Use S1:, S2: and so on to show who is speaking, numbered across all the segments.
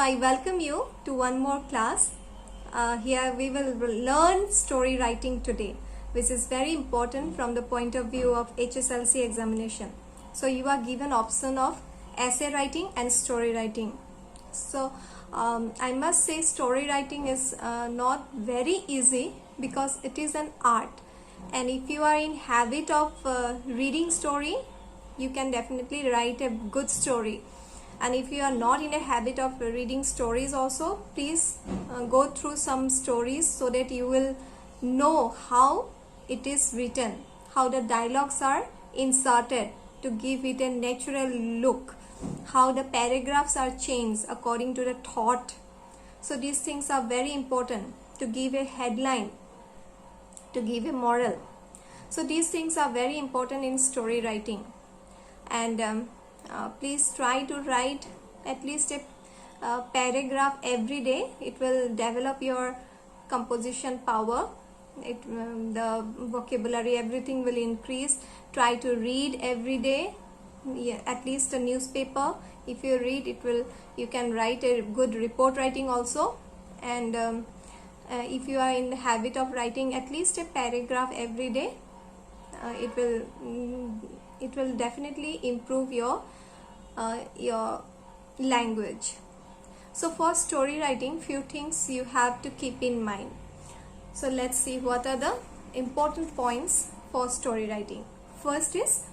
S1: I welcome you to one more class. Here we will learn story writing today, which is very important from the point of view of HSLC examination. So you are given option of essay writing and story writing. So I must say story writing is not very easy because it is an art. And if you are in habit of reading story, you can definitely write a good story. And if you are not in a habit of reading stories also, please go through some stories so that you will know how it is written, how the dialogues are inserted to give it a natural look, how the paragraphs are changed according to the thought. So these things are very important to give a headline, to give a moral. So these things are very important in story writing. And please try to write at least a paragraph every day. It will develop your composition power. The vocabulary, everything will increase. Try to read every day, at least a newspaper. If you read, you can write a good report writing also. And if you are in the habit of writing at least a paragraph every day, it will definitely improve your language. So for story writing, few things you have to keep in mind. So let's see what are the important points for story writing. First is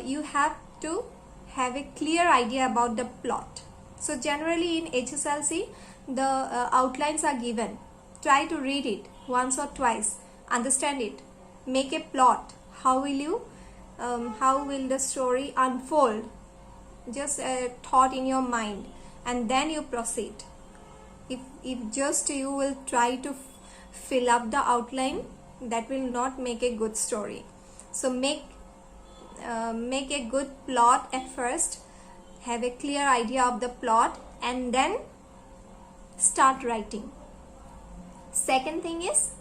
S1: you have to have a clear idea about the plot. So generally in HSLC, the outlines are given. Try to read it once or twice, understand it, make a plot. How will the story unfold? Just a thought in your mind, and then you proceed. If just you will try to fill up the outline, that will not make a good story. So make a good plot at first, have a clear idea of the plot, and then start writing. Second thing is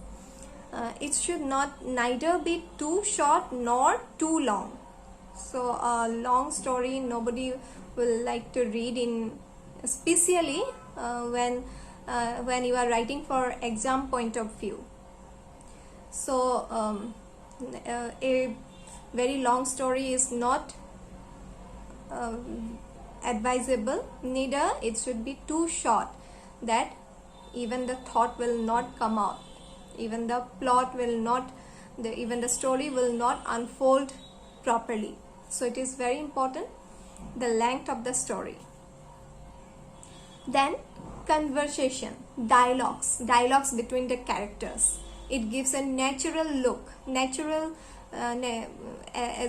S1: it should neither be too short nor too long. So a long story nobody will like to read, especially when you are writing for exam point of view. So a very long story is not advisable, neither it should be too short that even the thought will not come out, even the plot will not, even the story will not unfold properly. So it is very important, the length of the story. Then conversation, dialogues between the characters. It gives a natural look, as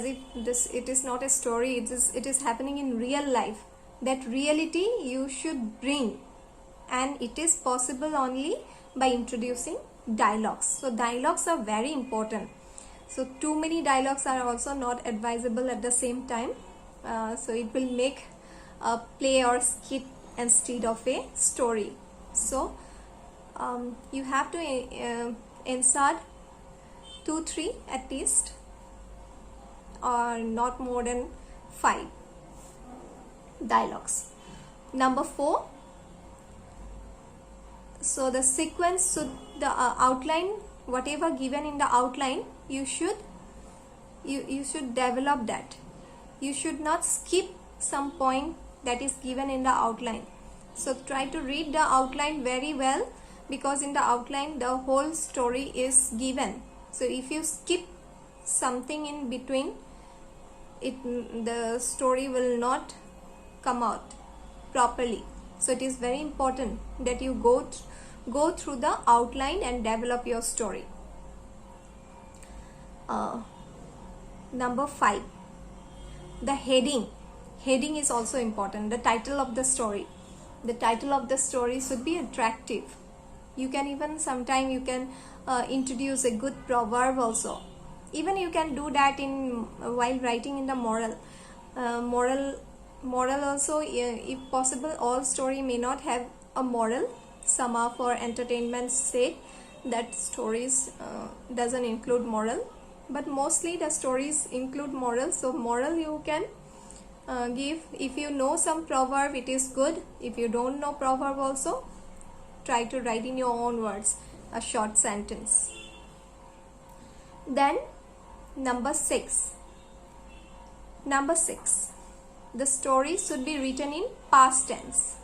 S1: if it is not a story, it is happening in real life. That reality you should bring, and it is possible only by introducing dialogues. So dialogues are very important. So too many dialogues are also not advisable at the same time. So it will make a play or skit instead of a story. So you have to insert 2-3 at least, or not more than 5 dialogues. Number 4. So the sequence, so the outline, whatever given in the outline, you should develop that. You should not skip some point that is given in the outline. So try to read the outline very well, because in the outline the whole story is given. So if you skip something in between, the story will not come out properly. So it is very important that you go through the outline and develop your story. Number 5, the heading is also important. The title of the story should be attractive. You can even sometime introduce a good proverb also. Even you can do that while writing in the moral also, if possible. All story may not have a moral. Some are for entertainment's sake, that stories doesn't include moral, but mostly the stories include moral. So moral you can give. If you know some proverb, it is good. If you don't know proverb also, try to write in your own words a short sentence. Then number 6. Number 6. The story should be written in past tense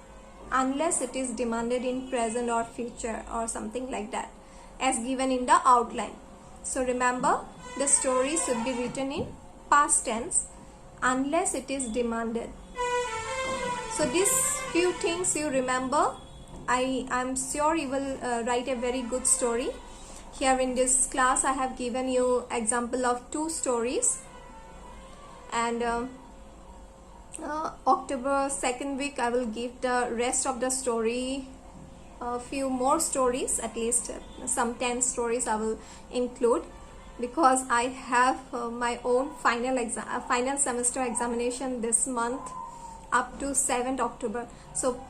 S1: unless it is demanded in present or future or something like that as given in the outline. So remember, the story should be written in past tense unless it is demanded. So these few things you remember, I'm sure you will write a very good story. Here in this class I have given you example of 2 stories, and October 2nd week I will give the rest of the story, a few more stories, at least some 10 stories I will include, because I have my own final semester examination this month up to 7th October. So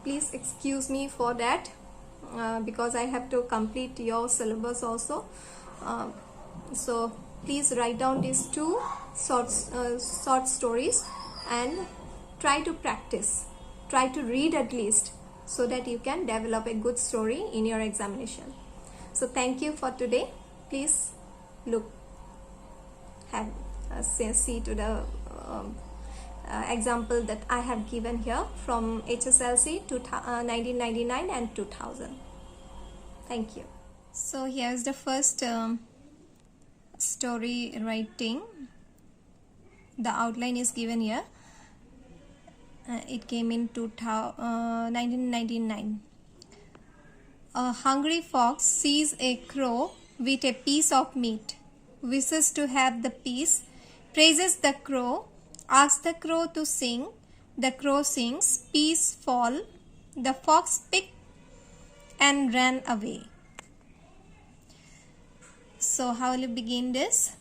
S1: please excuse me for that, because I have to complete your syllabus also. So please write down these 2 short stories and try to practice, try to read at least, so that you can develop a good story in your examination. So thank you for today. Please see to the example that I have given here from HSLC 1999 and 2000. Thank you. So here's the first story writing. The outline is given here. It came in 1999. A hungry fox sees a crow with a piece of meat, wishes to have the piece, praises the crow, asks the crow to sing. The crow sings, peas fall. The fox picked and ran away. So how will you begin this?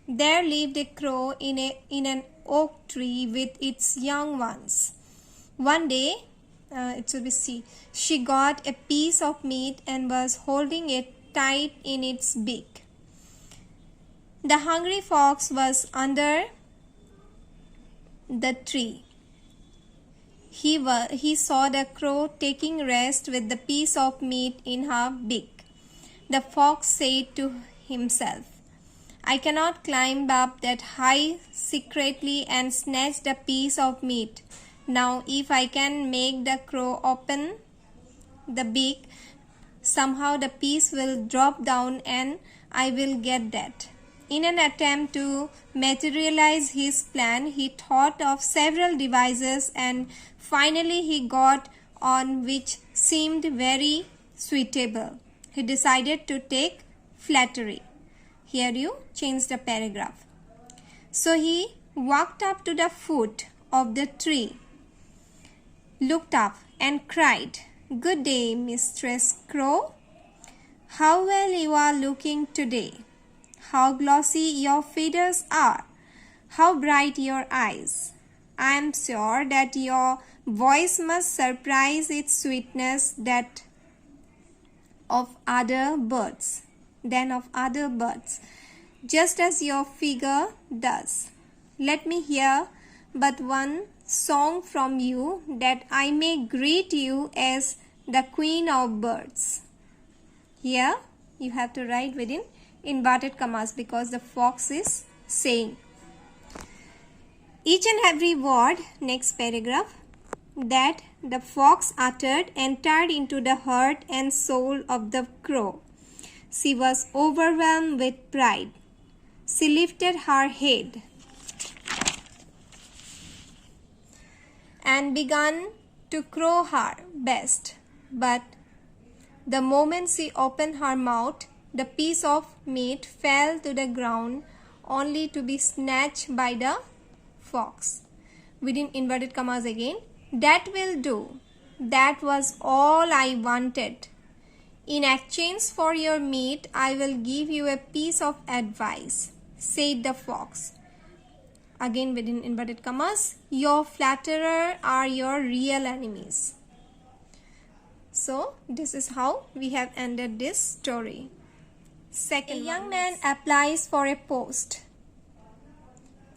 S1: There lived a crow in an oak tree with its young ones. One day, it should be C, she got a piece of meat and was holding it tight in its beak. The hungry fox was under the tree. He saw the crow taking rest with the piece of meat in her beak. The fox said to himself, I cannot climb up that high secretly and snatch the piece of meat. Now if I can make the crow open the beak, somehow the piece will drop down and I will get that. In an attempt to materialize his plan, he thought of several devices and finally he got on which seemed very suitable. He decided to take flattery. Here you change the paragraph. So he walked up to the foot of the tree, looked up and cried, Good day, Mistress Crow. How well you are looking today. How glossy your feathers are. How bright your eyes. I am sure that your voice must surprise its sweetness that of other birds. Just as your figure does. Let me hear but one song from you, that I may greet you as the queen of birds. Here you have to write within inverted commas because the fox is saying. Each and every word, next paragraph, that the fox uttered entered into the heart and soul of the crow. She was overwhelmed with pride. She lifted her head and began to crow her best. But the moment she opened her mouth, the piece of meat fell to the ground only to be snatched by the fox. Within inverted commas again, that will do. That was all I wanted. In exchange for your meat, I will give you a piece of advice, said the fox. Again within inverted commas, your flatterer are your real enemies. So this is how we have ended this story. Second, a young man applies for a post,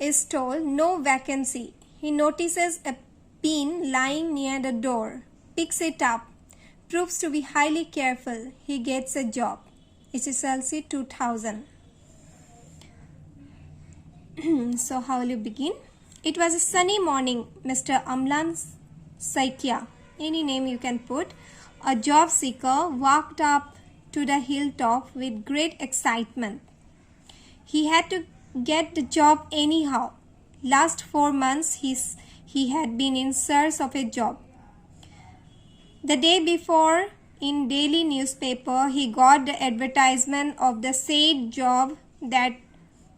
S1: is told no vacancy. He notices a pin lying near the door, picks it up, proves to be highly careful. He gets a job. HSLC 2000. So how will you begin? It was a sunny morning. Mr. Amlan Saikia, any name you can put, a job seeker, walked up to the hilltop with great excitement. He had to get the job anyhow. Last 4 months he had been in search of a job. The day before, in daily newspaper, he got the advertisement of the said job. That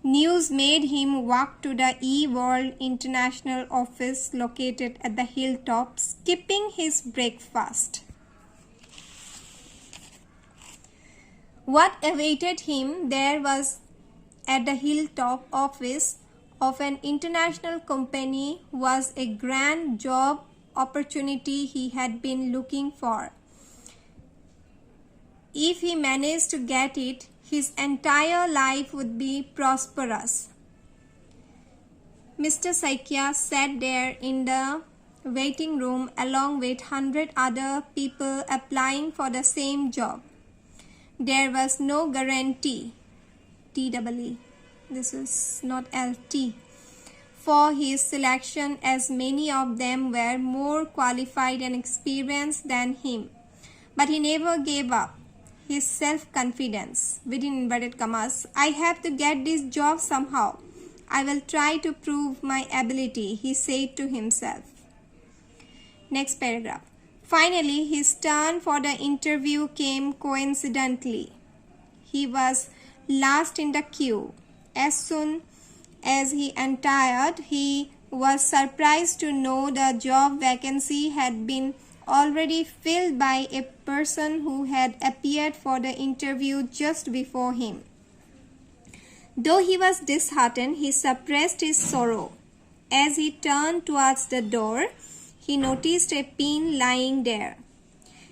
S1: news made him walk to the E-World International office located at the hilltop, skipping his breakfast. What awaited him there was at the hilltop office of an international company was a grand job opportunity he had been looking for. If he managed to get it, his entire life would be prosperous. Mr. Saikia sat there in the waiting room along with 100 other people applying for the same job. There was no guarantee, TEE, this is not LT, for his selection, as many of them were more qualified and experienced than him. But he never gave up his self-confidence, within inverted commas. I have to get this job somehow. I will try to prove my ability, he said to himself. Next paragraph. Finally, his turn for the interview came coincidentally. He was last in the queue. As soon as he entered, he was surprised to know the job vacancy had been already filled by a person who had appeared for the interview just before him. Though he was disheartened, he suppressed his sorrow. As he turned towards the door, he noticed a pin lying there.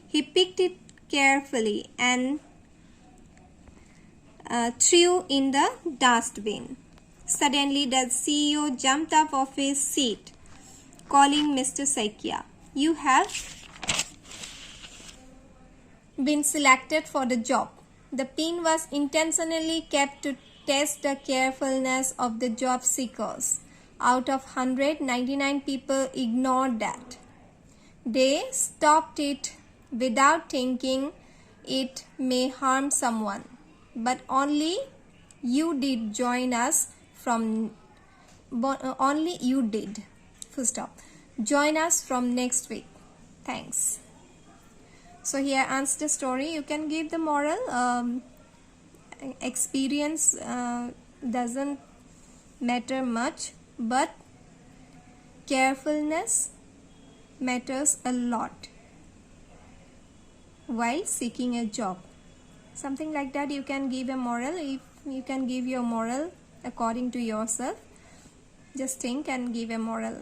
S1: He picked it carefully and threw in the dustbin. Suddenly, the CEO jumped up off his seat, calling Mr. Saikia. You have been selected for the job. The pin was intentionally kept to test the carefulness of the job seekers. Out of 199 people ignored that. They stopped it without thinking it may harm someone. But only you did join us from only you did. Full stop. Join us from next week. Thanks. So here ends the story. You can give the moral. Experience doesn't matter much, but carefulness matters a lot while seeking a job. Something like that you can give a moral. If you can give your moral according to yourself, just think and give a moral.